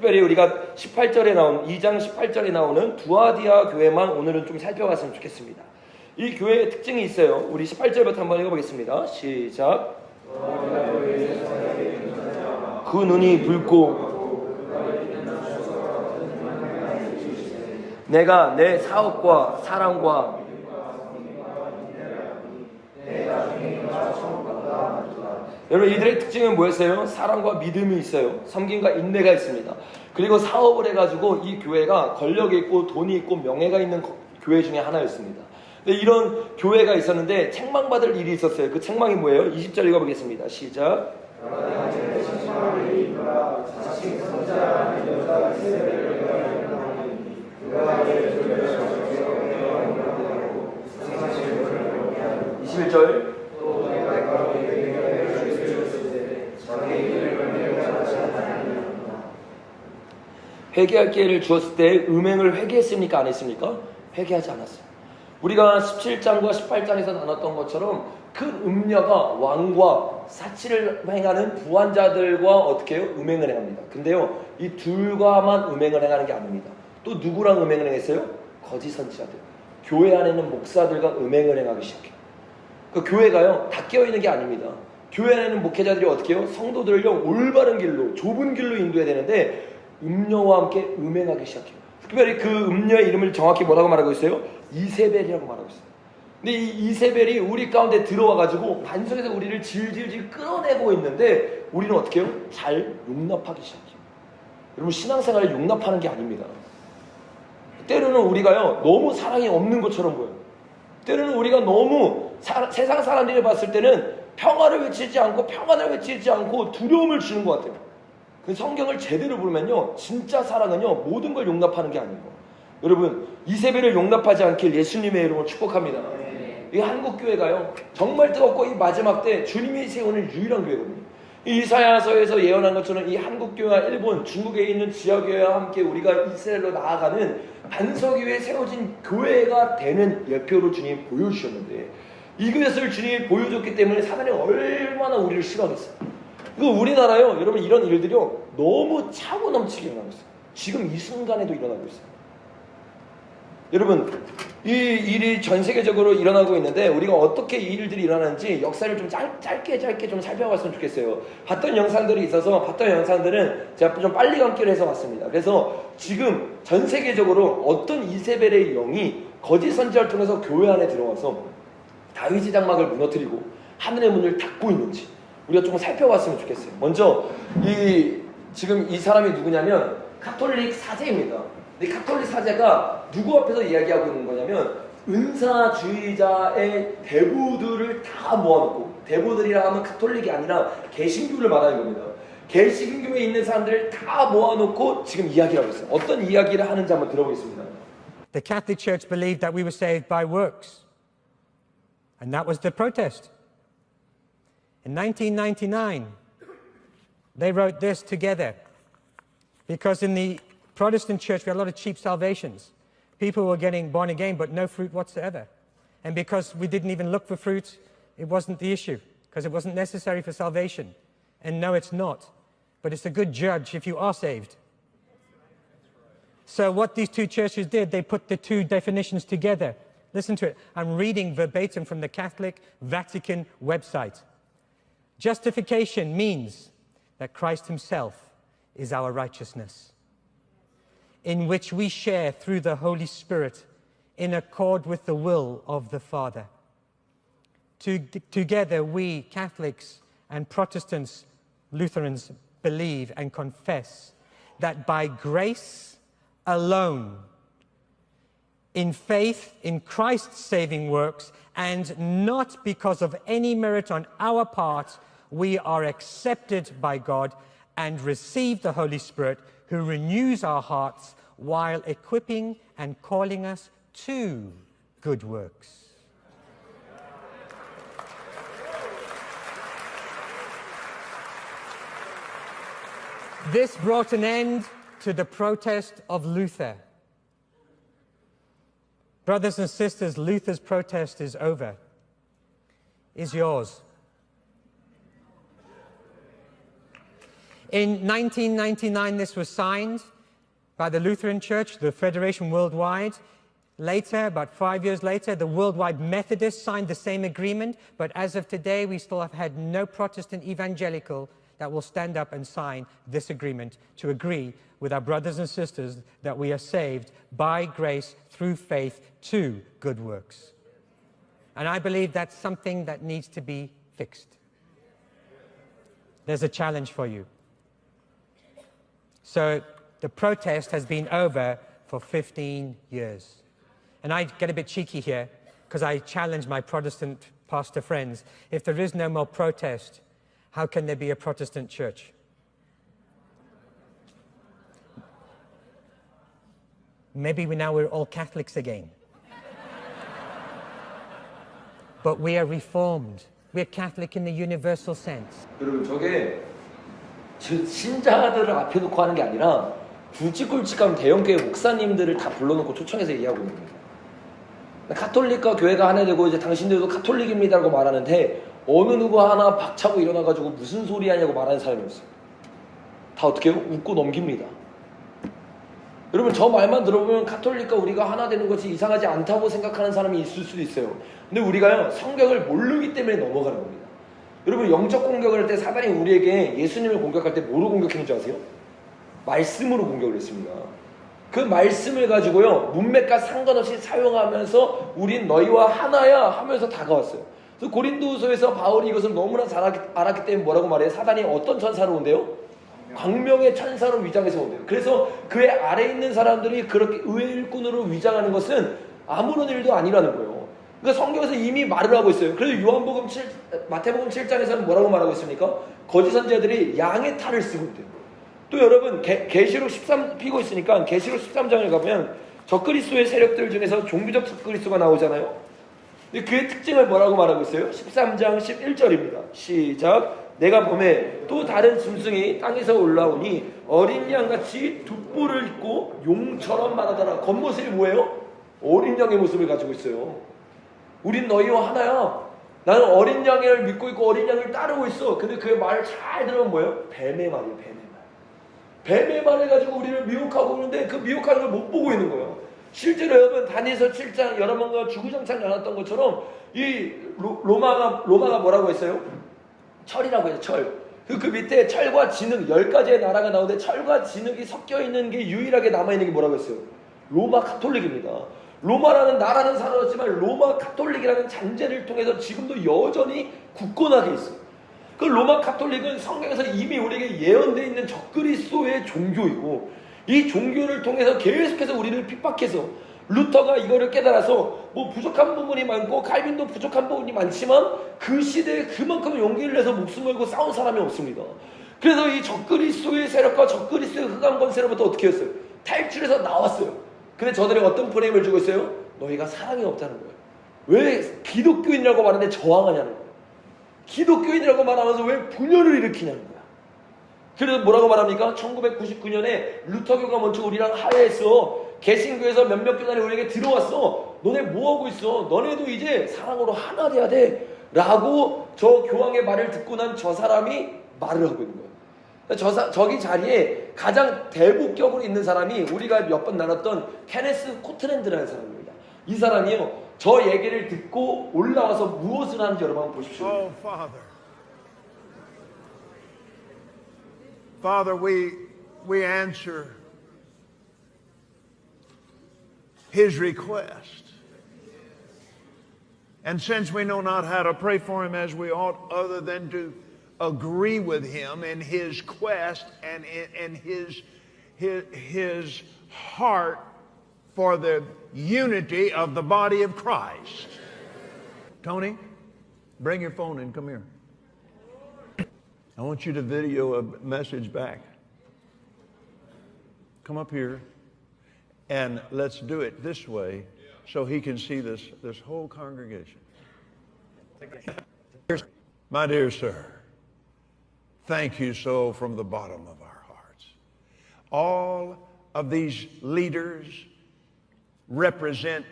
특별히 우리가 18절에 나온 2장 18절에 나오는 두아디아 교회만 오늘은 좀 살펴봤으면 좋겠습니다. 이 교회의 특징이 있어요. 우리 18절부터 한번 읽어보겠습니다. 시작. 그 눈이 붉고 내가 내 사업과 사랑과 여러분 이들의 특징은 뭐였어요? 사랑과 믿음이 있어요. 섬김과 인내가 있습니다. 그리고 사업을 해가지고 이 교회가 권력이 있고 돈이 있고 명예가 있는 교회 중에 하나였습니다. 근데 이런 교회가 있었는데 책망받을 일이 있었어요. 그 책망이 뭐예요? 20절 읽어보겠습니다. 시작. (21절) 회개할 기회를 주었을 때 음행을 회개했습니까? 안 했습니까? 회개하지 않았어요. 우리가 17장과 18장에서 나눴던 것처럼 그 음녀가 왕과 사치를 행하는 부한자들과 어떻게 해요? 음행을 행합니다. 근데요, 이 둘과만 음행을 행하는 게 아닙니다. 또 누구랑 음행을 행했어요? 거짓 선지자들. 교회 안에 있는 목사들과 음행을 행하기 시작해요. 그 교회가요, 다 깨어있는 게 아닙니다. 교회 안에 있는 목회자들이 어떻게 해요? 성도들을요, 올바른 길로, 좁은 길로 인도해야 되는데 음녀와 함께 음행하기 시작해요. 특별히 그 음녀의 이름을 정확히 뭐라고 말하고 있어요? 이세벨이라고 말하고 있어요. 근데 이 이세벨이 우리 가운데 들어와가지고 반석에서 우리를 질질질 끌어내고 있는데 우리는 어떻게 해요? 잘 용납하기 시작해요. 여러분 신앙생활을 용납하는 게 아닙니다. 때로는 우리가요 너무 사랑이 없는 것처럼 보여요. 때로는 우리가 너무 세상 사람들이 봤을 때는 평화를 외치지 않고 평안을 외치지 않고 두려움을 주는 것 같아요. 그 성경을 제대로 보면요 진짜 사랑은요 모든 걸 용납하는 게 아니고 여러분 이세벨을 용납하지 않길 예수님의 이름으로 축복합니다. 이 한국교회가요 정말 뜨겁고 이 마지막 때 주님이 세우는 유일한 교회거든요. 이 이사야서에서 예언한 것처럼 이 한국교회와 일본, 중국에 있는 지역교회와 함께 우리가 이스라엘로 나아가는 반석 위에 세워진 교회가 되는 예표로 주님이 보여주셨는데 이것을 주님이 보여줬기 때문에 사단이 얼마나 우리를 싫어하겠어요. 그 우리나라요 여러분 이런 일들이요 너무 차고 넘치게 일어나고 있어요. 지금 이 순간에도 일어나고 있어요. 여러분 이 일이 전 세계적으로 일어나고 있는데 우리가 어떻게 이 일들이 일어나는지 역사를 좀 짧게 좀 살펴봤으면 좋겠어요. 봤던 영상들이 있어서 봤던 영상들은 제가 좀 빨리 감기를 해서 봤습니다. 그래서 지금 전 세계적으로 어떤 이세벨의 영이 거짓 선지자를 통해서 교회 안에 들어와서 다윗의 장막을 무너뜨리고 하늘의 문을 닫고 있는지 우리가 좀 살펴봤으면 좋겠어요. 먼저 지금 이 사람이 누구냐면 가톨릭 사제입니다. 근데 가톨릭 사제가 누구 앞에서 이야기하고 있는 거냐면 은사주의자의 대부들을 다 모아놓고 대부들이라 하면 가톨릭이 아니라 개신교를 말하는 겁니다. 개신교에 있는 사람들을 다 모아놓고 지금 이야기를 하고 있어요. 어떤 이야기를 하는지 한번 들어보겠습니다. The Catholic Church believed that we were saved by works. And that was the protest. In 1999, they wrote this together. Because in the Protestant church, we had a lot of cheap salvations. People were getting born again, but no fruit whatsoever. And because we didn't even look for fruit, it wasn't the issue, because it wasn't necessary for salvation. And no, it's not. But it's a good judge if you are saved. So what these two churches did, they put the two definitions together. Listen to it. I'm reading verbatim from the Catholic Vatican website. Justification means that Christ himself is our righteousness, in which we share through the Holy Spirit in accord with the will of the Father. Together we, Catholics and Protestants, Lutherans, believe and confess that by grace alone, in faith in Christ's saving works, and not because of any merit on our part, we are accepted by God and receive the Holy Spirit, who renews our hearts while equipping and calling us to good works. This brought an end to the protest of Luther. Brothers and sisters, Luther's protest is over. Is yours? In 1999, this was signed by the Lutheran Church, the Federation Worldwide. Later, about 5 years later, the Worldwide Methodists signed the same agreement, but as of today, we still have had no Protestant evangelical that will stand up and sign this agreement to agree with our brothers and sisters that we are saved by grace through faith to good works. And I believe that's something that needs to be fixed. There's a challenge for you. So the protest has been over for 15 years. And I get a bit cheeky here because I challenge my Protestant pastor friends. If there is no more protest, how can there be a Protestant church? Maybe we're all Catholics again. But we are Reformed. We're Catholic in the universal sense. 여러분, 저게 신자들을 앞에 놓고 하는 게 아니라 굵직굵직한 대형교회 목사님들을 다 불러놓고 초청해서 얘기하고 있는 겁니다. 가톨릭과 교회가 하나 되고 이제 당신들도 가톨릭입니다라고 말하는데 어느 누구 하나 박차고 일어나가지고 무슨 소리 하냐고 말하는 사람이 없어요. 다 어떻게 해요? 웃고 넘깁니다. 여러분, 저 말만 들어보면 가톨릭과 우리가 하나 되는 것이 이상하지 않다고 생각하는 사람이 있을 수도 있어요. 근데 우리가요, 성경을 모르기 때문에 넘어가는 겁니다. 여러분, 영적 공격을 할 때 사단이 우리에게 예수님을 공격할 때 뭐로 공격했는지 아세요? 말씀으로 공격을 했습니다. 그 말씀을 가지고요, 문맥과 상관없이 사용하면서 우린 너희와 하나야 하면서 다가왔어요. 그래서 고린도후서에서 바울이 이것을 너무나 잘 알았기 때문에 뭐라고 말해요? 사단이 어떤 천사로 온대요? 광명의 천사로 위장해서 온대요. 그래서 그의 아래에 있는 사람들이 그렇게 의의 일꾼으로 위장하는 것은 아무런 일도 아니라는 거예요. 그러니까 성경에서 이미 말을 하고 있어요. 그래서 마태복음 7장에서는 뭐라고 말하고 있습니까? 거짓 선지자들이 양의 탈을 쓰고 있대요. 또 여러분, 계시록 13 피고 있으니까 계시록 13장을 가면 적그리스도의 세력들 중에서 종교적 적그리스도가 나오잖아요. 근데 그의 특징을 뭐라고 말하고 있어요? 13장 11절입니다. 시작. 내가 보매 또 다른 짐승이 땅에서 올라오니 어린 양같이 돛볼을 입고 용처럼 말하더라. 겉모습이 뭐예요? 어린 양의 모습을 가지고 있어요. 우린 너희와 하나야. 나는 어린 양을 믿고 있고 어린 양을 따르고 있어. 근데 그의 말을 잘 들으면 뭐예요? 뱀의 말이에요. 뱀의 말. 뱀의 말을 가지고 우리를 미혹하고 있는데 그 미혹하는 걸 못 보고 있는 거예요. 실제로 여러분, 다니엘서 7장 여러분과 주구장창 나눴던 것처럼 이 로마가 뭐라고 했어요? 철이라고 해요. 철. 그 밑에 철과 진흙 10가지의 나라가 나오는데 철과 진흙이 섞여 있는 게 유일하게 남아있는 게 뭐라고 했어요? 로마 가톨릭입니다. 로마라는 나라는 사라졌지만 로마 가톨릭이라는 잔재를 통해서 지금도 여전히 굳건하게 있어요. 그 로마 가톨릭은 성경에서 이미 우리에게 예언되어 있는 적그리스도의 종교이고, 이 종교를 통해서 계속해서 우리를 핍박해서, 루터가 이거를 깨달아서 뭐 부족한 부분이 많고 칼빈도 부족한 부분이 많지만 그 시대에 그만큼 용기를 내서 목숨 걸고 싸운 사람이 없습니다. 그래서 이 적그리스도의 세력과 적그리스도의 흑암 권세로부터 어떻게 했어요? 탈출해서 나왔어요. 근데 저들이 어떤 프레임을 주고 있어요? 너희가 사랑이 없다는 거예요. 왜 기독교인이라고 말하는데 저항하냐는 거예요. 기독교인이라고 말하면서 왜 분열을 일으키냐는 거야. 그래서 뭐라고 말합니까? 1999년에 루터교가 먼저 우리랑 하회했어. 개신교에서 몇몇 교단이 우리에게 들어왔어. 너네 뭐하고 있어? 너네도 이제 사랑으로 하나 돼야 돼. 라고 저 교황의 말을 듣고 난 저 사람이 말을 하고 있는 거예요. 저기 자리에 가장 대북격으로 있는 사람이 우리가 몇 번 나눴던 케네스 코트랜드라는 사람입니다. 이 사람이요, 저 얘기를 듣고 올라와서 무엇을 하는지 여러분 한번 보십시오. Oh, Father, we answer his request. And since we know not how to pray for him as we ought, other than to agree with him in his quest and in his heart for the unity of the body of Christ. Tony, bring your phone and come here. I want you to video a message back. Come up here and let's do it this way so he can see this whole congregation. My dear sir, thank you so from the bottom of our hearts. All of these leaders represent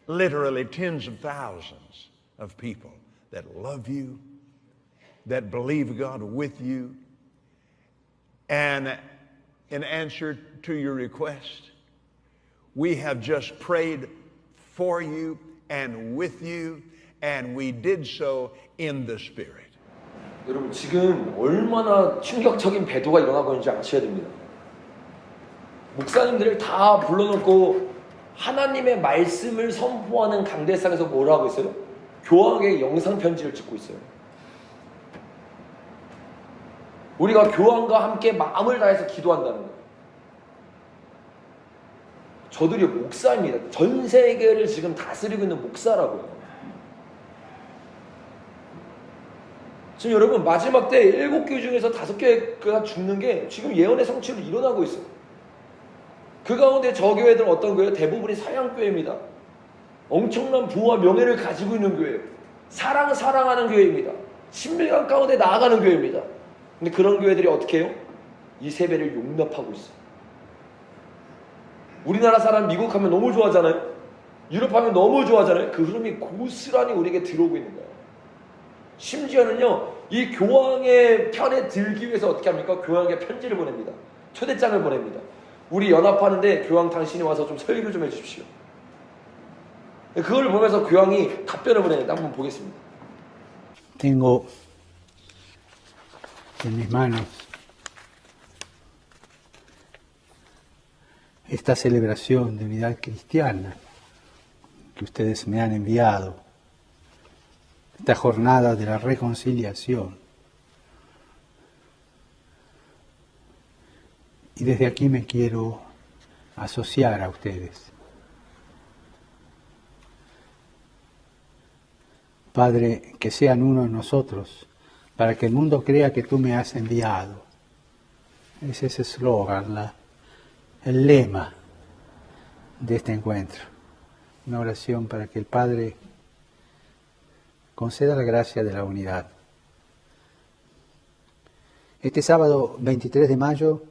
literally tens of thousands of people that love you, that believe God with you, And in answer to your request, we have just prayed for you and with you, and we did so in the Spirit. 여러분 지금 얼마나 충격적인 배도가 일어나고 있는지 아셔야 됩니다. 목사님들을 다 불러놓고 하나님의 말씀을 선포하는 강대상에서 뭘 하고 있어요? 교황의 영상 편지를 찍고 있어요. 우리가 교황과 함께 마음을 다해서 기도한다는 거예요. 저들이 목사입니다. 전 세계를 지금 다스리고 있는 목사라고요. 지금 여러분 마지막 때 7교회 중에서 5교회가 죽는 게 지금 예언의 성취로 일어나고 있어요. 그 가운데 저 교회들은 어떤 교회예요? 대부분이 서양교회입니다. 엄청난 부와 명예를 가지고 있는 교회예요. 사랑하는 교회입니다. 신밀감 가운데 나아가는 교회입니다. 근데 그런 교회들이 어떻게 해요? 이 세배를 용납하고 있어요. 우리나라 사람 미국 하면 너무 좋아하잖아요. 유럽 하면 너무 좋아하잖아요. 그 흐름이 고스란히 우리에게 들어오고 있는 거예요. 심지어는요, 이 교황의 편에 들기 위해서 어떻게 합니까? 교황에게 편지를 보냅니다. 초대장을 보냅니다. 우리 연합하는데 교황 당신이 와서 좀 설교를 좀 해주십시오. 그걸 보면서 교황이 답변을 보내는데 한번 보겠습니다. Tengo en mis manos esta celebración de unidad cristiana que ustedes me han enviado, esta jornada de la reconciliación. Y desde aquí me quiero asociar a ustedes. Padre, que sean uno en nosotros, para que el mundo crea que tú me has enviado. Es ese eslogan, el lema de este encuentro. Una oración para que el Padre conceda la gracia de la unidad. Este sábado 23 de mayo,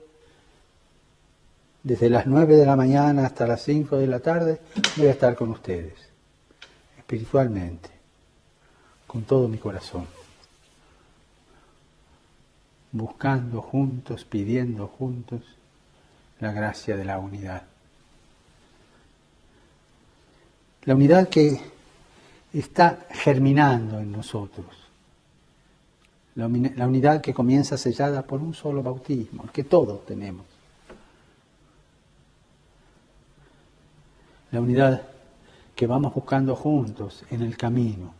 desde las 9 de la mañana hasta las 5 de la tarde, voy a estar con ustedes, espiritualmente, con todo mi corazón, buscando juntos, pidiendo juntos la gracia de la unidad. La unidad que está germinando en nosotros. La unidad que comienza sellada por un solo bautismo, el que todos tenemos. La unidad que vamos buscando juntos en el camino.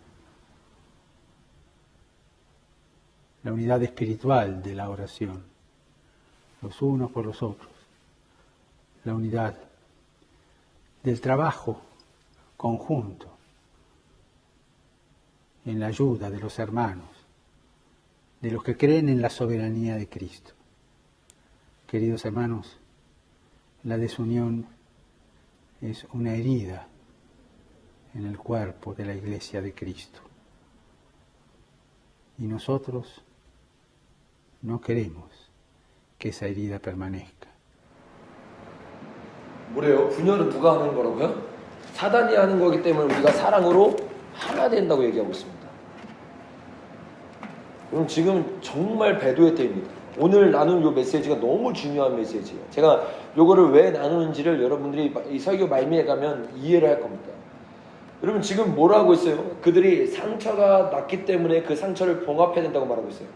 La unidad espiritual de la oración, los unos por los otros. La unidad del trabajo conjunto en la ayuda de los hermanos, de los que creen en la soberanía de Cristo. Queridos hermanos, la desunión es una herida en el cuerpo de la Iglesia de Cristo. Y nosotros no queremos que esa herida permanezca. 뭐래요? 분열은 누가 하는 거라고요? 사단이 하는 거기 때문에 우리가 사랑으로 하나 된다고 얘기하고 있습니다. 그럼 지금 정말 배도의 때입니다. 오늘 나눈 이 메시지가 너무 중요한 메시지예요. 제가 이거를 왜 나누는지를 여러분들이 이 설교 말미에 가면 이해를 할 겁니다. 여러분 지금 뭐라고 있어요? 그들이 상처가 났기 때문에 그 상처를 봉합해야 된다고 말하고 있어요.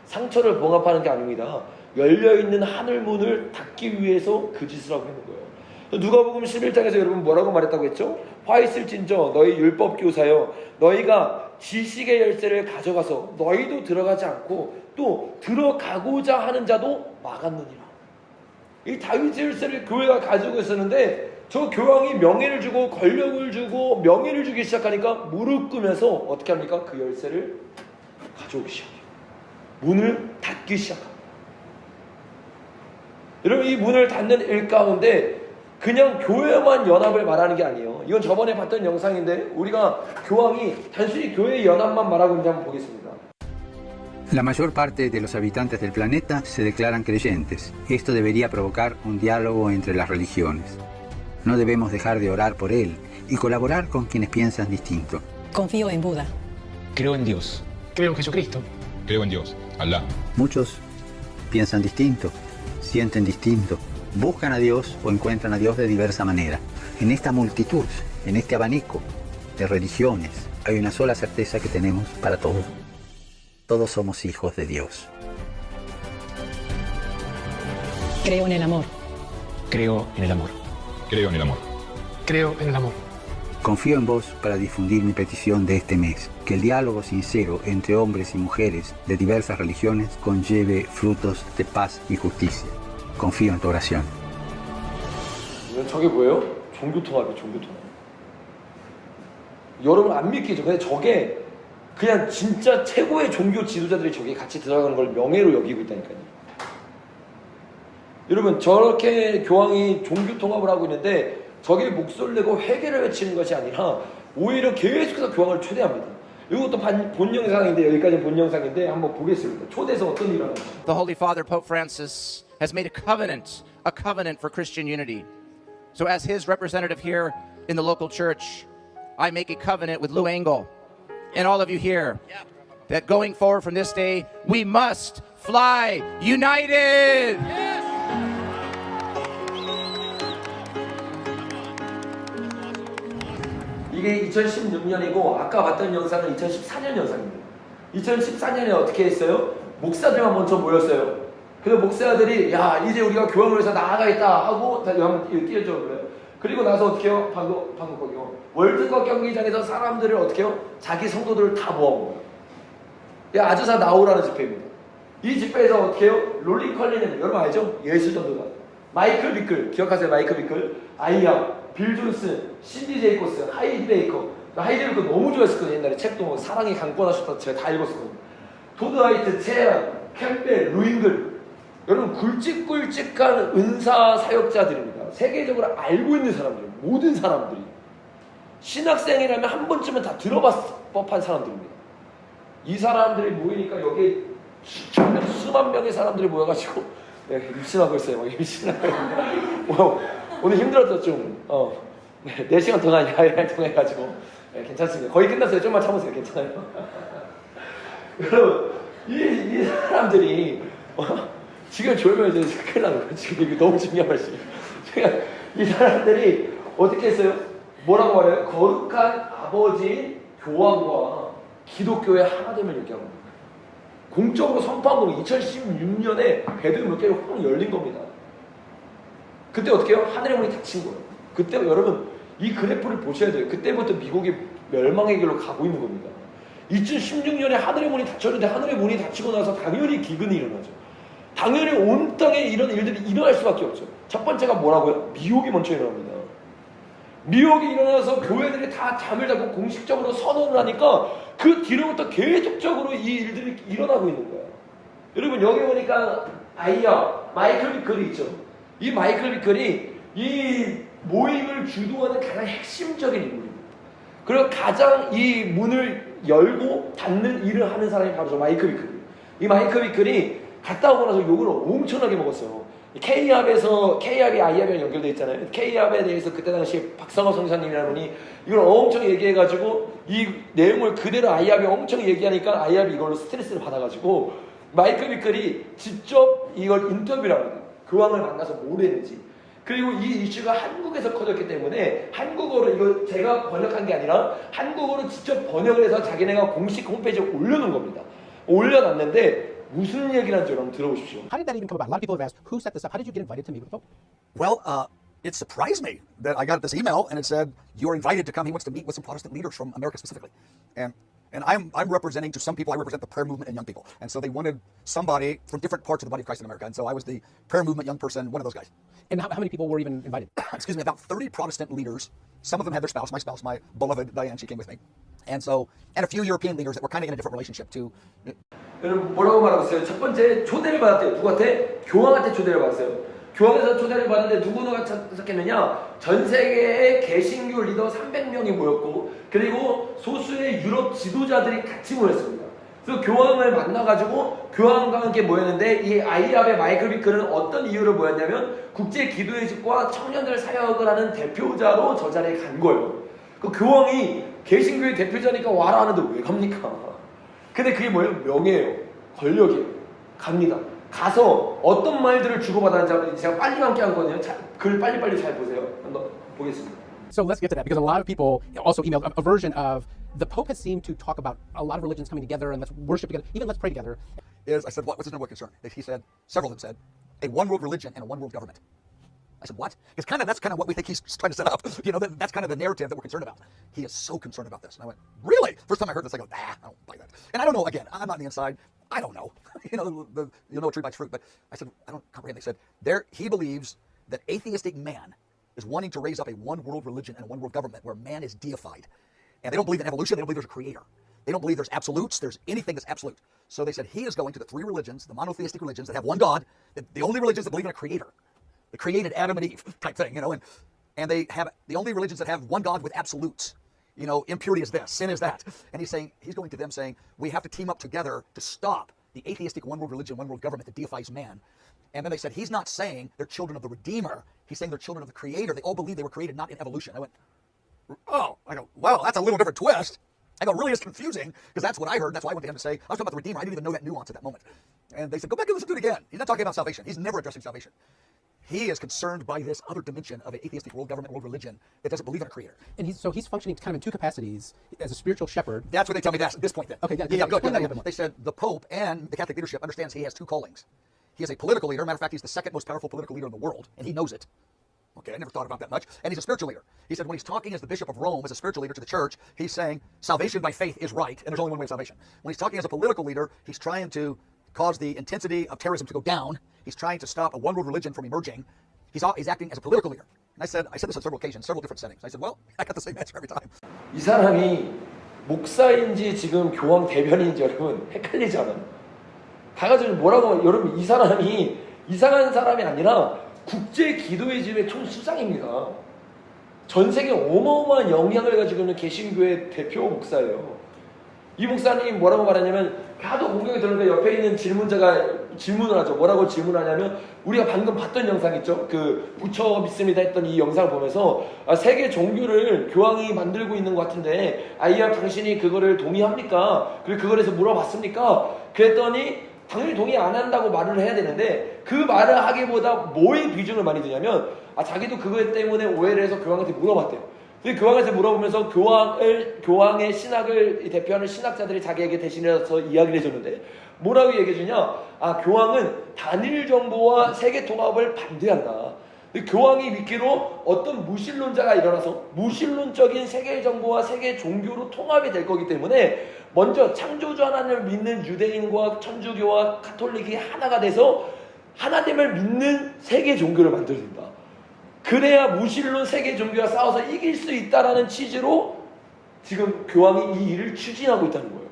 상처를 봉합하는 게 아닙니다. 열려있는 하늘 문을 닫기 위해서 그 짓을 하고 있는 거예요. 누가복음 11장에서 여러분 뭐라고 말했다고 했죠? 화 있을진저 너희 율법교사여 너희가 지식의 열쇠를 가져가서 너희도 들어가지 않고 또 들어가고자 하는 자도 막았느니라. 이 다윗의 열쇠를 교회가 가지고 있었는데 저 교황이 명예를 주고 권력을 주고 명예를 주기 시작하니까 무릎 꿇으면서 어떻게 합니까? 그 열쇠를 가져오기 시작해요. 문을 닫기 시작합니다. 여러분 이 문을 닫는 일 가운데 그냥 교회만 연합을 말하는 게 아니에요. 이건 저번에 봤던 영상인데 우리가 교황이 단순히 교회 연합만 말하고 있는지 한번 보겠습니다. La mayor parte de los habitantes del planeta se declaran creyentes. Esto debería provocar un diálogo entre las religiones. No debemos dejar de orar por él y colaborar con quienes piensan distinto. Confío en Buda. Creo en Dios. Creo en Jesucristo. Creo en Dios. Alá. Muchos piensan distinto sienten distinto, buscan a Dios o encuentran a Dios de diversa manera. En esta multitud, en este abanico de religiones, hay una sola certeza que tenemos para todos. Todos somos hijos de Dios. Creo en el amor. Creo en el amor. Creo en el amor. Creo en el amor. Confío en vos para difundir mi petición de este mes, que el diálogo sincero entre hombres y mujeres de diversas religiones conlleve frutos de paz y justicia. Confío en tu oración. 저게 뭐예요? 종교통합이에요, 종교통합. 여러분 안 믿기죠? 근데 저게 그냥 진짜 최고의 종교 지도자들이 저기 같이 들어가는 걸 명예로 여기고 있다니까요. 여러분 저렇게 교황이 종교통합을 하고 있는데 저게 목소리를 내고 회개를 외치는 것이 아니라 오히려 계속해서 교황을 초대합니다. 이것도 본 영상인데 여기까지는 본 영상인데 한번 보겠습니다. 초대해서 어떤 일을 하는지. The Holy Father, Pope Francis, has made a covenant for Christian unity. So as his representative here in the local church, I make a covenant with Lou Engle and all of you here that going forward from this day, we must fly united! 이게 2016년이고 아까 봤던 영상은 2014년 영상입니다. 2014년에 어떻게 했어요? 목사들만 먼저 모였어요. 그래서 목사들이 야 이제 우리가 교황을 위해서 나아가겠다 하고 다 한번 띄워줘 그래요. 그리고 나서 어떻게 해요? 방금 거기요. 월드컵 경기장에서 사람들을 어떻게 해요? 자기 성도들을 다 모아온 거예요. 야 아주사 나오라는 집회입니다. 이 집회에서 어떻게 해요? 롤링 컬리는 여러분 알죠? 예술전도가 마이클 비클 기억하세요? 마이클 비클 아이야 빌 존슨, 신디 제이코스, 하이디 베이커. 하이디 베이커 너무 좋아했었거든요. 옛날에 책도 사랑이 강권하셨다 제가 다 읽었었거든요. 도드 하이트, 체안, 캠벨, 루잉글. 여러분 굵직굵직한 은사 사역자들입니다. 세계적으로 알고 있는 사람들, 모든 사람들이. 신학생이라면 한 번쯤은 다 들어봤을 법한 사람들입니다. 이 사람들이 모이니까 여기에 수만 명의 사람들이 모여가지고 네, 입신하고 있어요. 막 입신하고 있는데 오늘 힘들었죠 좀. 네, 4시간 동안 야외 통해가지고 네, 괜찮습니다. 거의 끝났어요. 좀만 참으세요. 괜찮아요. 여러분 이 사람들이 지금 졸면 이제 큰일 나는 거예요. 지금 이게 너무 중요한 말씀이에요. 이 사람들이 어떻게 했어요? 뭐라고 말해요? 거룩한 아버지 교황과 기독교의 하나됨을 얘기하는 겁니다. 공적으로 선포한 겁니다. 2016년에 베드로물결이 확 열린 겁니다. 그때 어떻게 해요? 하늘의 문이 닫힌 거예요. 그때 여러분 이 그래프를 보셔야 돼요. 그때부터 미국이 멸망의 길로 가고 있는 겁니다. 2016년에 하늘의 문이 닫혔는데 하늘의 문이 닫히고 나서 당연히 기근이 일어나죠. 당연히 온 땅에 이런 일들이 일어날 수밖에 없죠. 첫 번째가 뭐라고요? 미혹이 먼저 일어납니다. 미혹이 일어나서 교회들이 다 잠을 자고 공식적으로 선언을 하니까 그 뒤로부터 계속적으로 이 일들이 일어나고 있는 거예요. 여러분 여기 보니까 아이야 마이클 비클이 있죠. 이 마이클 비클이 이 모임을 주도하는 가장 핵심적인 인물입니다. 그리고 가장 이 문을 열고 닫는 일을 하는 사람이 바로 저 마이클 비클. 이 마이클 비클이 갔다 오고 나서 욕을 엄청나게 먹었어요. K압이 I압이랑 연결되어 있잖아요. K압에 대해서 그때 당시에 박성호 성사님이라는 분이 이걸 엄청 얘기해가지고 이 내용을 그대로 I압이 엄청 얘기하니까 I압이 이걸로 스트레스를 받아가지고 마이클 비클이 직접 이걸 인터뷰를 합니다. 교황을 만나서 뭘 했는지. 그리고 이 이슈가 한국에서 커졌기 때문에 한국어로 이거 제가 번역한 게 아니라 한국어로 직접 번역을 해서 자기네가 공식 홈페이지에 올려놓은 겁니다. 올려놨는데 무슨 얘기를 한지 여러분 들어보십시오. How did that even come about? A lot of people have asked, who set this up? How did you get invited to meet with the Pope? Well, it surprised me that I got this email and it said, you're invited to come. He wants to meet with some Protestant leaders from America specifically. And I'm representing to some people, I represent the prayer movement and young people. And so they wanted somebody from different parts of the body of Christ in America. And so I was the prayer movement young person, one of those guys. And how many people were even invited? Excuse me, about 30 Protestant leaders. Some of them had their spouse, my beloved Diane, she came with me. And a few European leaders that were kind of in a different relationship too. 여러분 뭐라고 말하고 있어요? 첫 번째 초대를 받았대요. 누구한테? 교황한테 초대를 받았어요. 교황에서 초대를 받았는데 누구누가 참석했느냐? 전 세계의 개신교 리더 300명이 모였고 그리고 소수의 유럽 지도자들이 같이 모였습니다. 그래서 교황을 만나가지고 교황과 함께 모였는데 이 아이압의 마이클 비클은 어떤 이유로 모였냐면 국제 기도의 집과 청년들 사역을 하는 대표자로 저 자리에 간 거예요. 그 교황이 개신교의 대표자니까 와라 하는데 왜 갑니까? 근데 그게 뭐예요? 명예예요. 권력이에요. 갑니다. 가서 어떤 말들을 주고받았는지 제가 빨리 함께 한 거네요. 글 빨리빨리 잘 보세요. 한번 보겠습니다. So let's get to that because a lot of people also emailed a version of the Pope has seemed to talk about a lot of religions coming together and let's worship together, even let's pray together. I said, what's his number one concern? He said, several of them said, a one world religion and a one world government. I said, what? That's kind of what we think he's trying to set up. You know, that's kind of the narrative that we're concerned about. He is so concerned about this. And I went, really? First time I heard this, I go, I don't buy that. And I don't know, again, I'm not on the inside. I don't know. You know, you'll know a tree by its fruit. But I said, I don't comprehend. They said, he believes that atheistic man is wanting to raise up a one world religion and a one world government where man is deified. And they don't believe in evolution. They don't believe there's a creator. They don't believe there's absolutes. There's anything that's absolute. So they said he is going to the three religions, the monotheistic religions that have one God, the only religions that believe in a creator, the created Adam and Eve type thing, you know, and they have the only religions that have one God with absolutes. You know, impurity is this, sin is that. And he's going to them saying, we have to team up together to stop the atheistic one world religion, one world government that deifies man. And then they said, he's not saying they're children of the Redeemer. He's saying they're children of the Creator. They all believe they were created not in evolution. I went, oh, I go, well, that's a little different twist. I go, really is confusing, because that's what I heard. That's why I went to him to say, I was talking about the Redeemer. I didn't even know that nuance at that moment. And they said, go back and listen to it again. He's not talking about salvation. He's never addressing salvation. He is concerned by this other dimension of an atheistic world government, world religion that doesn't believe in a creator. And he's functioning kind of in two capacities as a spiritual shepherd. That's what they tell me at this point then. Okay, yeah, good. That They said the Pope and the Catholic leadership understands he has two callings. He is a political leader. Matter of fact, he's the second most powerful political leader in the world, and he knows it. Okay, I never thought about that much. And he's a spiritual leader. He said when he's talking as the Bishop of Rome, as a spiritual leader to the church, he's saying salvation by faith is right, and there's only one way of salvation. When he's talking as a political leader, he's trying to cause the intensity of terrorism to go down. He's trying to stop a one-world religion from emerging. He's acting as a political leader. And I said this on several occasions, several different settings. I said, well, I got the same answer every time. 이 사람이 목사인지 지금 교황 대변인인지 여러분 헷갈리지 않아요? 가가지고 뭐라고 여러분 이 사람이 이상한 사람이 아니라 국제 기도의 집의 총수장입니다. 전 세계 어마어마한 영향을 가지고 있는 개신교의 대표 목사예요. 이 목사님이 뭐라고 말하냐면 하도 공격이 들었는데 옆에 있는 질문자가 질문을 하죠. 뭐라고 질문하냐면 우리가 방금 봤던 영상 있죠? 그 부처 믿습니다 했던 이 영상을 보면서 세계 종교를 교황이 만들고 있는 것 같은데 아이야 당신이 그거를 동의합니까? 그리고 그거에 대해서 물어봤습니까? 그랬더니 당연히 동의 안 한다고 말을 해야 되는데 그 말을 하기보다 뭐에 비중을 많이 두냐면 자기도 그것 때문에 오해를 해서 교황한테 물어봤대요. 교황한테 물어보면서 교황의 신학을 대표하는 신학자들이 자기에게 대신해서 이야기를 해줬는데 뭐라고 얘기해주냐? 교황은 단일 정보와 세계 통합을 반대한다. 교황이 믿기로 어떤 무신론자가 일어나서 무신론적인 세계 정보와 세계 종교로 통합이 될 거기 때문에 먼저 창조주 하나님을 믿는 유대인과 천주교와 가톨릭이 하나가 돼서 하나님을 믿는 세계 종교를 만들어야 된다. 그래야 무신론 세계 종교와 싸워서 이길 수 있다라는 취지로 지금 교황이 이 일을 추진하고 있다는 거예요.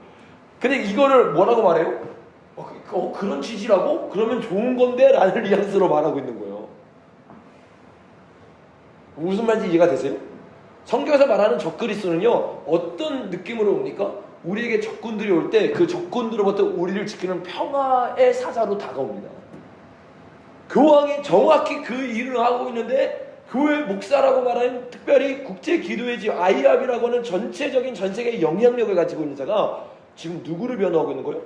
근데 이거를 뭐라고 말해요? 그런 취지라고? 그러면 좋은 건데? 라는 뉘앙스로 말하고 있는 거예요. 무슨 말인지 이해가 되세요? 성경에서 말하는 적그리스도는요 어떤 느낌으로 옵니까? 우리에게 적군들이 올 때 그 적군들로부터 우리를 지키는 평화의 사자로 다가옵니다. 교황이 정확히 그 일을 하고 있는데 교회 목사라고 말하는 특별히 국제 기도의 집 IRB라고 하는 전체적인 전 세계의 영향력을 가지고 있는 자가 지금 누구를 변호하고 있는 거예요?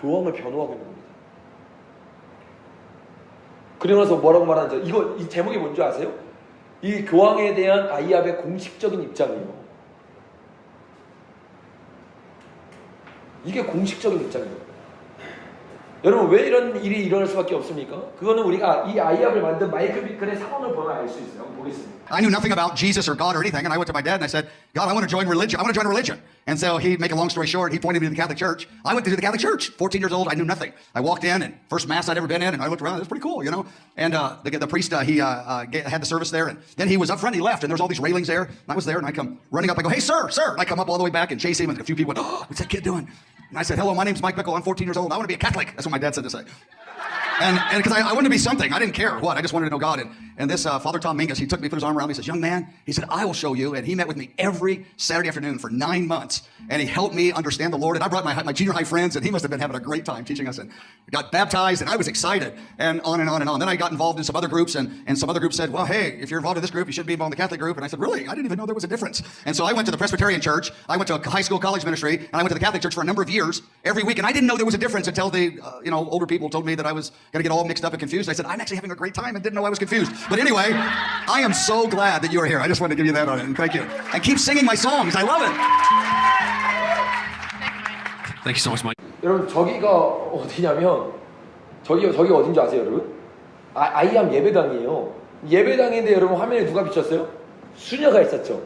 교황을 변호하고 있는 겁니다. 그리고 나서 뭐라고 말하는지 이 제목이 뭔지 아세요? 이 교황에 대한 IRB의 공식적인 입장이에요. 이게 공식적인 입장이에요. 여러분 왜 이런 일이 일어날 수밖에 없습니까? 그거는 우리가 이 IRB를 만든 마이클 비클의 상황을 보면 알 수 있어요. 한번 보겠습니다. I knew nothing about Jesus or God or anything, and I went to my dad and I said, God, I want to join religion. I want to join a religion. And so he, make a long story short, he pointed me to the Catholic Church. I went to the Catholic Church, 14 years old, I knew nothing. I walked in, and first mass I'd ever been in, and I looked around, it was pretty cool, you know. And the priest, he had the service there, and then he was up front, he left, and there was all these railings there. And I was there, and I come running up, I go, hey, sir, sir. And I come up all the way back and chase him, and a few people went, oh, what's that kid doing? And I said, hello, my name's Mike Bickle, I'm 14 years old, I want to be a Catholic. That's what my dad said to say. And because I wanted to be something, I didn't care what, I just wanted to know God. And this Father Tom Mingus, he took me, put his arm around me, he says, young man, he said, I will show you. And he met with me every Saturday afternoon for 9 months. And he helped me understand the Lord. And I brought my junior high friends, and he must have been having a great time teaching us. And got baptized, and I was excited, and on and on and on. Then I got involved in some other groups, and some other groups said, well, hey, if you're involved in this group, you should be involved in the Catholic group. And I said, really? I didn't even know there was a difference. And so I went to the Presbyterian church, I went to a high school college ministry, and I went to the Catholic church for a number of years, every week. And I didn't know there was a difference until the older people told me that I was going to get all mixed up and confused. I said, I'm actually having a great time and didn't know I was confused. But anyway, I am so glad that you're here. I just wanted to give you that on it, and thank you. And keep singing my songs. I love it. Thank you so much, Mike. 여러분 저기가 어디냐면 저기 어딘지 아세요, 여러분? 아이암 예배당이에요. 예배당인데 여러분 화면에 누가 비쳤어요? 수녀가 있었죠.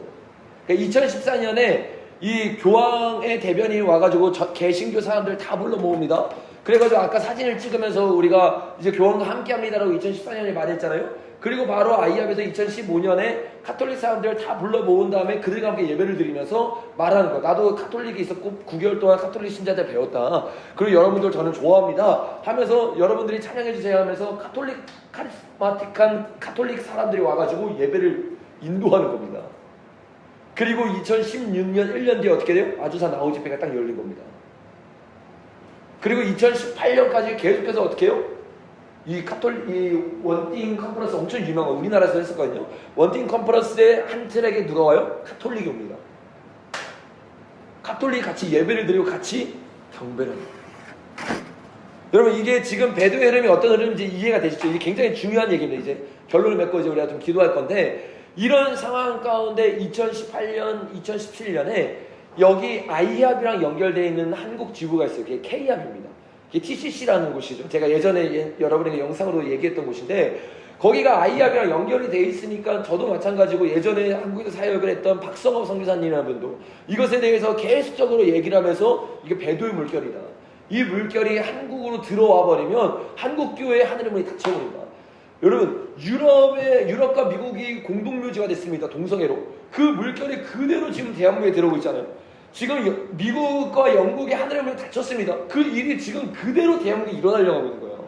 그러니까 2014년에 이 교황의 대변인이 와가지고 개신교 사람들 다 불러 모읍니다. 그래가지고 아까 사진을 찍으면서 우리가 이제 교황과 함께합니다라고 2014년에 말했잖아요. 그리고 바로 아이암에서 2015년에 카톨릭 사람들을 다 불러 모은 다음에 그들과 함께 예배를 드리면서 말하는 거야. 나도 카톨릭에 있었고 9개월 동안 카톨릭 신자들 배웠다. 그리고 여러분들 저는 좋아합니다 하면서 여러분들이 찬양해 주세요 하면서 카리스마틱한 카톨릭 사람들이 와가지고 예배를 인도하는 겁니다. 그리고 2016년 1년 뒤에 어떻게 돼요? 아주사 나우 집회가 딱 열린 겁니다. 그리고 2018년까지 계속해서 어떻게 해요? 이 원띵 컨퍼런스 엄청 유명한 우리나라에서 했었거든요. 원띵 컨퍼런스에 한 트랙에 누가 와요? 카톨릭이 옵니다. 카톨릭이 같이 예배를 드리고 같이 경배를 합니다. 여러분 이게 지금 배도의 흐름이 어떤 흐름인지 이해가 되시죠? 이게 굉장히 중요한 얘기입니다. 이제 결론을 맺고 이제 우리가 좀 기도할 건데 이런 상황 가운데 2018년, 2017년에 여기 아이합이랑 연결되어 있는 한국 지부가 있어요. 그게 K합입니다. 이게 TCC라는 곳이죠. 제가 예전에 여러분에게 영상으로 얘기했던 곳인데 거기가 아이합이랑 연결이 되어 있으니까 저도 마찬가지고 예전에 한국에서 사역을 했던 박성업 선교사님이라는 분도 이것에 대해서 계속적으로 얘기를 하면서 이게 배도의 물결이다. 이 물결이 한국으로 들어와 버리면 한국 교회의 하늘의 문이 닫혀버립니다. 여러분 유럽과 미국이 공동묘지가 됐습니다. 동성애로. 그 물결이 그대로 지금 대한민국에 들어오고 있잖아요. 지금 미국과 영국의 하늘의 문이 닫혔습니다. 그 일이 지금 그대로 대한민국에 일어나려고 하고 있는 거예요.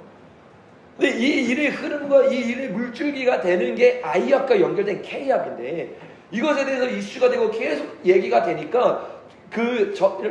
근데 이 일의 흐름과 이 일의 물줄기가 되는 게 아이합과 연결된 K합인데 이것에 대해서 이슈가 되고 계속 얘기가 되니까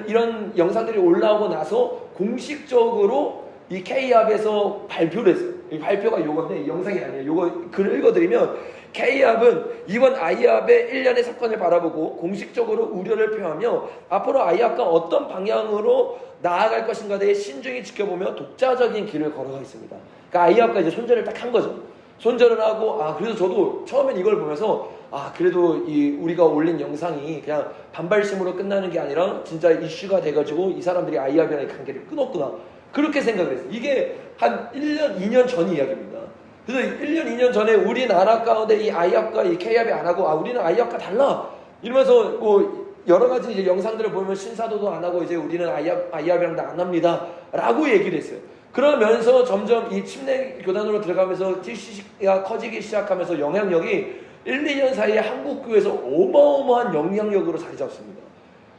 이런 영상들이 올라오고 나서 공식적으로 이 K합에서 발표를 했어요. 이 발표가 요건데 영상이 아니에요. 요거 글을 읽어드리면 K합은 이번 아이합의 1년의 사건을 바라보고 공식적으로 우려를 표하며 앞으로 아이합과 어떤 방향으로 나아갈 것인가에 대해 신중히 지켜보며 독자적인 길을 걸어가 있습니다. 그러니까 아이합과 이제 손절을 딱 한 거죠. 손절을 하고 그래서 저도 처음엔 이걸 보면서 그래도 우리가 올린 영상이 그냥 반발심으로 끝나는 게 아니라 진짜 이슈가 돼가지고 이 사람들이 아이합이랑 관계를 끊었구나. 그렇게 생각을 했어요. 이게 한 1년, 2년 전 이야기입니다. 그래서 1년, 2년 전에 우리나라 가운데 이 아이합과 이 K합이 안 하고 우리는 아이합과 달라 이러면서 뭐 여러 가지 이제 영상들을 보면 신사도도 안 하고 이제 우리는 아이합이랑도 안 합니다 라고 얘기를 했어요. 그러면서 점점 이 침례 교단으로 들어가면서 TCC가 커지기 시작하면서 영향력이 1, 2년 사이에 한국 교회에서 어마어마한 영향력으로 자리 잡습니다.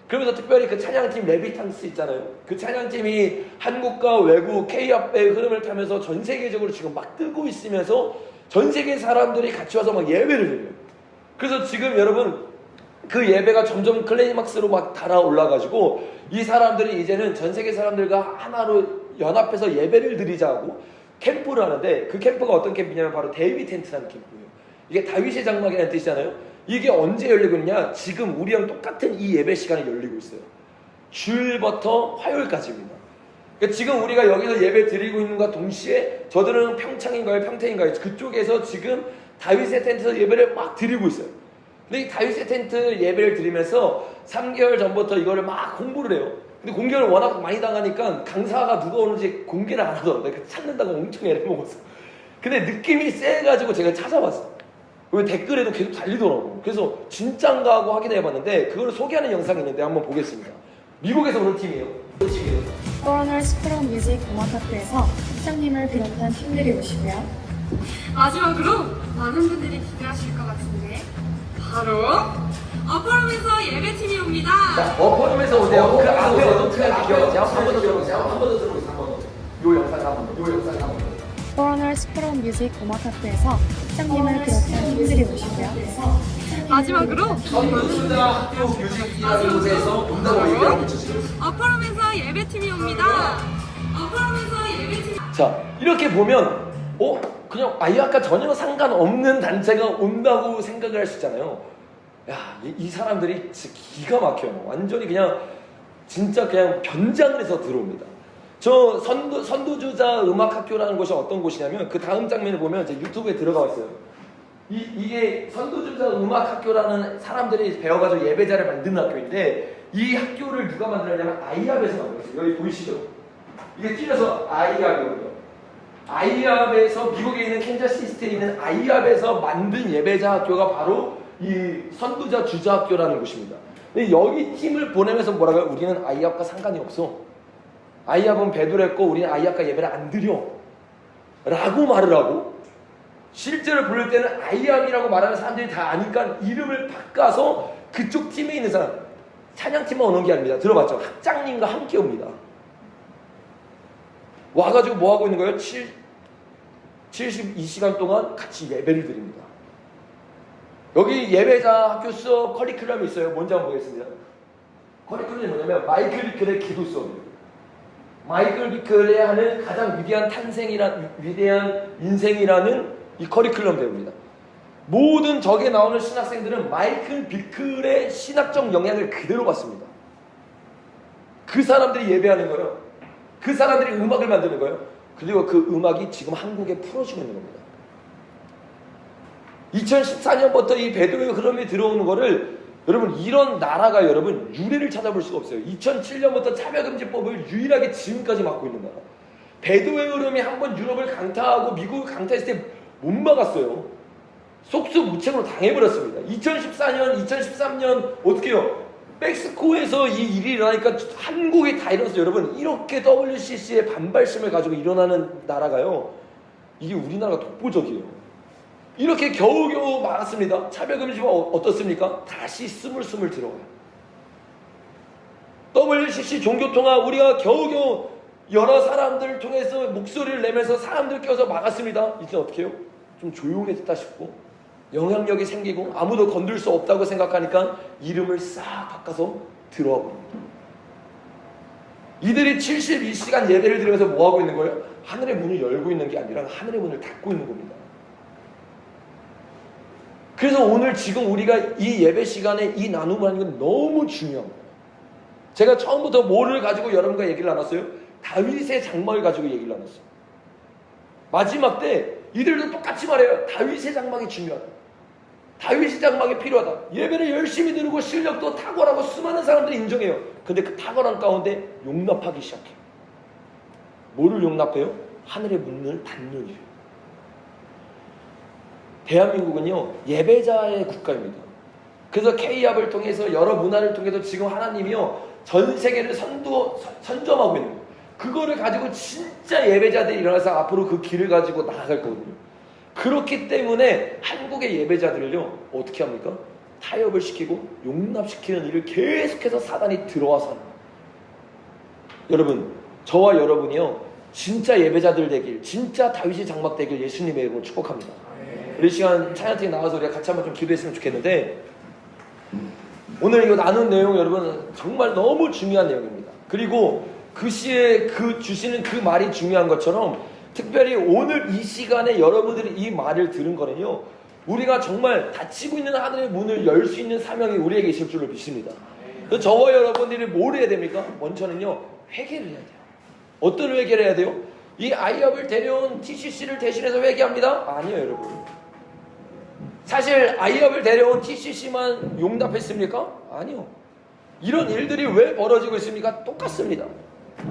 그러면서 특별히 그 찬양팀 레비탕스 있잖아요. 그 찬양팀이 한국과 외국 K합의 흐름을 타면서 전 세계적으로 지금 막 뜨고 있으면서 전 세계 사람들이 같이 와서 막 예배를 드려요. 그래서 지금 여러분 그 예배가 점점 클라이막스로 막 달아올라가지고 이 사람들이 이제는 전 세계 사람들과 하나로 연합해서 예배를 드리자고 캠프를 하는데 그 캠프가 어떤 캠프냐면 바로 데이비 텐트라는 캠프예요. 이게 다윗의 장막이라는 뜻이잖아요. 이게 언제 열리고 있냐? 지금 우리랑 똑같은 이 예배 시간에 열리고 있어요. 주일부터 화요일까지입니다. 그러니까 지금 우리가 여기서 예배 드리고 있는과 동시에 저들은 평택인가요? 그쪽에서 지금 다윗의 텐트에서 예배를 막 드리고 있어요. 근데 이 다윗의 텐트 예배를 드리면서 3개월 전부터 이거를 막 공부를 해요. 근데 공개를 워낙 많이 당하니까 강사가 누가 오는지 공개를 안 하더라고요. 찾는다고 엄청 애를 먹었어. 근데 느낌이 세가지고 제가 찾아봤어요. 왜 댓글에도 계속 달리더라고요. 그래서 진짠가 하고 확인해봤는데 그걸 소개하는 영상이 있는데 한번 보겠습니다. 미국에서 오는 팀이에요. 포러널 스쿨 오브 뮤직 음악학교에서 팀장님을 비롯한 팀들이 오시고요. 마지막으로 많은 분들이 기대하실 것 같은데 바로 어퍼룸에서 예배팀이 옵니다. 자, 어퍼룸에서 오세요. 그 앞에 어떤 팀인지 기억하세요? 한 번 더 들어보세요. 한 번 더 들어보세요. 한 번 더. 요 영상 한 번 더. Foreigners from Music 음악학교에서 학장님을 비롯한 팀들이 오시고요. 마지막으로 선두주자 학교 뮤직이라는 곳에서 온다고 얘기하고 있었어요. 어퍼럼에서 예배팀이 옵니다. 어퍼럼에서 예배팀. 자, 이렇게 보면 그냥 아이아까 전혀 상관없는 단체가 온다고 생각을 할 수 있잖아요. 야, 이 사람들이 진짜 기가 막혀요. 완전히 그냥 진짜 그냥 변장해서 들어옵니다. 저 선두주자 음악학교라는 곳이 어떤 곳이냐면 그 다음 장면을 보면 제 유튜브에 들어가 있어요. 이게 선두주자 음악학교라는 사람들이 배워가지고 예배자를 만드는 학교인데 이 학교를 누가 만들었냐면 아이압에서 만들었어요. 여기 보이시죠? 이게 찔려서 아이압이거든요. 아이압에서 미국에 있는 캔자스시티에 있는 아이압에서 만든 예배자 학교가 바로 이 선두자 주자학교라는 곳입니다. 근데 여기 팀을 보내면서 뭐라고 해요? 우리는 아이압과 상관이 없어. 아이압은 배도를 했고 우리는 아이압과 예배를 안 드려 라고 말을 하고 실제로 부를 때는 아이압이라고 말하는 사람들이 다 아니까 이름을 바꿔서 그쪽 팀에 있는 사람 찬양팀만 오는 게 아닙니다. 들어봤죠? 학장님과 함께 옵니다. 와가지고 뭐 하고 있는 거예요? 72시간 동안 같이 예배를 드립니다. 여기 예배자 학교 수업 커리큘럼이 있어요. 뭔지 한번 보겠습니다. 커리큘럼이 뭐냐면 마이클 비클의 기도 수업이에요. 마이클 비클의 하는 가장 위대한 위대한 인생이라는 이 커리큘럼 배웁니다. 모든 적에 나오는 신학생들은 마이클 비클의 신학적 영향을 그대로 받습니다. 그 사람들이 예배하는 거예요. 그 사람들이 음악을 만드는 거예요. 그리고 그 음악이 지금 한국에 풀어지고 있는 겁니다. 2014년부터 이 배도의 흐름이 들어오는 거를 여러분 이런 나라가 여러분 유래를 찾아볼 수가 없어요. 2007년부터 차별금지법을 유일하게 지금까지 막고 있는 나라. 배도의 흐름이 한번 유럽을 강타하고 미국을 강타했을 때 못 막았어요. 속수무책으로 당해버렸습니다. 2014년, 2013년 어떻게 해요? 멕시코에서 이 일이 일어나니까 한국이 다 일어났어요. 여러분 이렇게 WCC의 반발심을 가지고 일어나는 나라가요. 이게 우리나라가 독보적이에요. 이렇게 겨우겨우 막았습니다. 차별금지가 어떻습니까? 다시 스물스물 들어와요. WCC 종교통합 우리가 겨우겨우 여러 사람들을 통해서 목소리를 내면서 사람들 껴서 막았습니다. 이제 어떻게 해요? 좀 조용해졌다 싶고 영향력이 생기고 아무도 건들 수 없다고 생각하니까 이름을 싹 바꿔서 들어와 버립니다. 이들이 72시간 예배를 드리면서 뭐하고 있는 거예요? 하늘의 문을 열고 있는 게 아니라 하늘의 문을 닫고 있는 겁니다. 그래서 오늘 지금 우리가 이 예배 시간에 이 나눔을 하는 건 너무 중요한 거예요. 제가 처음부터 뭐를 가지고 여러분과 얘기를 나눴어요? 다윗의 장막을 가지고 얘기를 나눴어요. 마지막 때 이들도 똑같이 말해요. 다윗의 장막이 중요하다. 다윗의 장막이 필요하다. 예배를 열심히 드리고 실력도 탁월하고 수많은 사람들이 인정해요. 근데 그 탁월한 가운데 용납하기 시작해요. 뭐를 용납해요? 하늘의 문을 닫는 일이에요. 대한민국은요 예배자의 국가입니다. 그래서 K압을 통해서 여러 문화를 통해서 지금 하나님이요 전 세계를 선점하고 있는 거예요. 그거를 가지고 진짜 예배자들이 일어나서 앞으로 그 길을 가지고 나아갈 거거든요. 그렇기 때문에 한국의 예배자들을요 어떻게 합니까? 타협을 시키고 용납시키는 일을 계속해서 사단이 들어와서 하는 거예요. 여러분 저와 여러분이요 진짜 예배자들 되길 진짜 다윗의 장막 되길 예수님의 이름으로 축복합니다. 우리 시간 찬양팀 나와서 우리가 같이 한번 좀 기도했으면 좋겠는데 오늘 이거 나눈 내용 여러분 정말 너무 중요한 내용입니다. 그리고 그 시에 주시는 그 말이 중요한 것처럼 특별히 오늘 이 시간에 여러분들이 이 말을 들은 거는요 우리가 정말 닫히고 있는 하늘의 문을 열 수 있는 사명이 우리에게 있을 줄로 믿습니다. 그래서 저와 여러분들이 뭘 해야 됩니까? 먼저는요 회개를 해야 돼요. 어떤 회개를 해야 돼요? 이 아이압을 데려온 TCC를 대신해서 회개합니다? 아니요 여러분. 사실 아이압을 데려온 TCC만 용납했습니까? 아니요. 이런 일들이 왜 벌어지고 있습니까? 똑같습니다.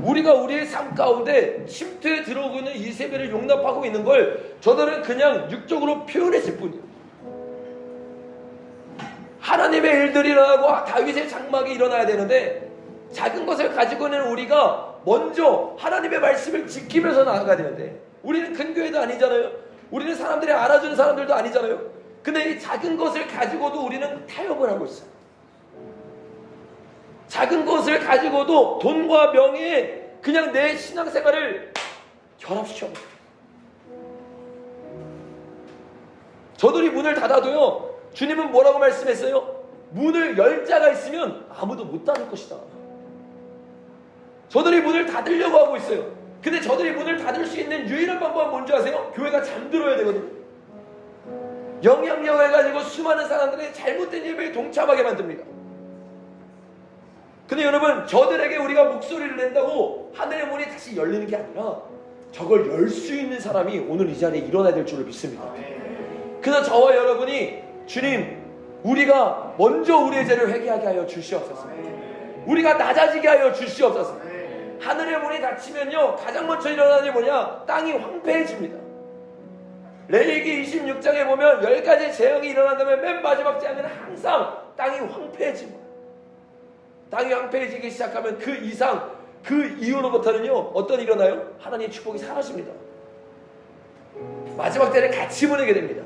우리가 우리의 삶 가운데 침투에 들어오고 있는 이 세배를 용납하고 있는 걸 저들은 그냥 육적으로 표현했을 뿐이에요. 하나님의 일들이 일어나고 다윗의 장막이 일어나야 되는데 작은 것을 가지고 있는 우리가 먼저 하나님의 말씀을 지키면서 나아가야 되는데 우리는 큰 교회도 아니잖아요. 우리는 사람들이 알아주는 사람들도 아니잖아요. 근데 이 작은 것을 가지고도 우리는 타협을 하고 있어요. 작은 것을 가지고도 돈과 명예에 그냥 내 신앙생활을 결합시켜버려요. 저들이 문을 닫아도요, 주님은 뭐라고 말씀했어요? 문을 열 자가 있으면 아무도 못 닫을 것이다. 저들이 문을 닫으려고 하고 있어요. 근데 저들이 문을 닫을 수 있는 유일한 방법은 뭔지 아세요? 교회가 잠들어야 되거든요. 영향력 해가지고 수많은 사람들이 잘못된 예배에 동참하게 만듭니다. 근데 여러분, 저들에게 우리가 목소리를 낸다고 하늘의 문이 다시 열리는 게 아니라 저걸 열 수 있는 사람이 오늘 이 자리에 일어나야 될 줄을 믿습니다. 그래서 저와 여러분이 주님, 우리가 먼저 우리의 죄를 회개하게 하여 주시옵소서. 우리가 낮아지게 하여 주시옵소서. 하늘의 문이 닫히면요, 가장 먼저 일어나는 게 뭐냐? 땅이 황폐해집니다. 레위기 26장에 보면 10가지 재앙이 일어난다면 맨 마지막 재앙은 항상 땅이 황폐해집니다. 땅이 황폐해지기 시작하면 그 이상, 그 이후로부터는요, 어떤 일이 일어나요? 하나님의 축복이 사라집니다. 마지막 때는 같이 보내게 됩니다.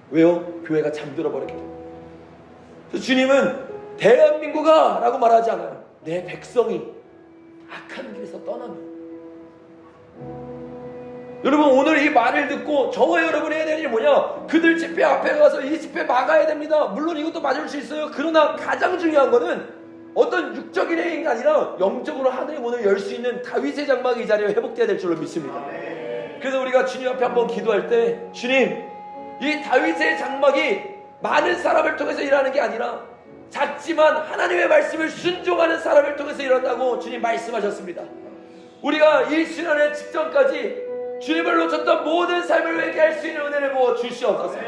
왜요? 교회가 잠들어 버리게 됩니다. 그래서 주님은 대한민국아 라고 말하지 않아요. 내 백성이 악한 길에서 떠나면. 여러분, 오늘 이 말을 듣고 저와 여러분이 해야 될 일이 뭐냐? 그들 집회 앞에 가서 이 집회 막아야 됩니다. 물론 이것도 맞을 수 있어요. 그러나 가장 중요한 거는 어떤 육적인 행위가 아니라 영적으로 하늘의 문을 열 수 있는 다윗의 장막이 이 자리에 회복돼야 될 줄로 믿습니다. 그래서 우리가 주님 앞에 한번 기도할 때, 주님, 이 다윗의 장막이 많은 사람을 통해서 일하는 게 아니라 작지만 하나님의 말씀을 순종하는 사람을 통해서 일한다고 주님 말씀하셨습니다. 우리가 이 시간의 직전까지 주님을 놓쳤던 모든 삶을 회개할 수 있는 은혜를 부어 주시옵소서.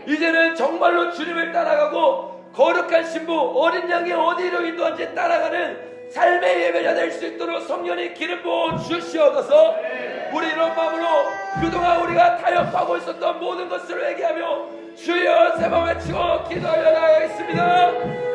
이제는 정말로 주님을 따라가고 거룩한 신부 어린 양이 어디로 인도한지 따라가는 삶의 예배자 될 수 있도록 성령의 기름 부어 주시옵소서. 우리 이런 마음으로 그동안 우리가 타협하고 있었던 모든 것을 회개하며 주여 세 번 외치고 기도하려 나가겠습니다.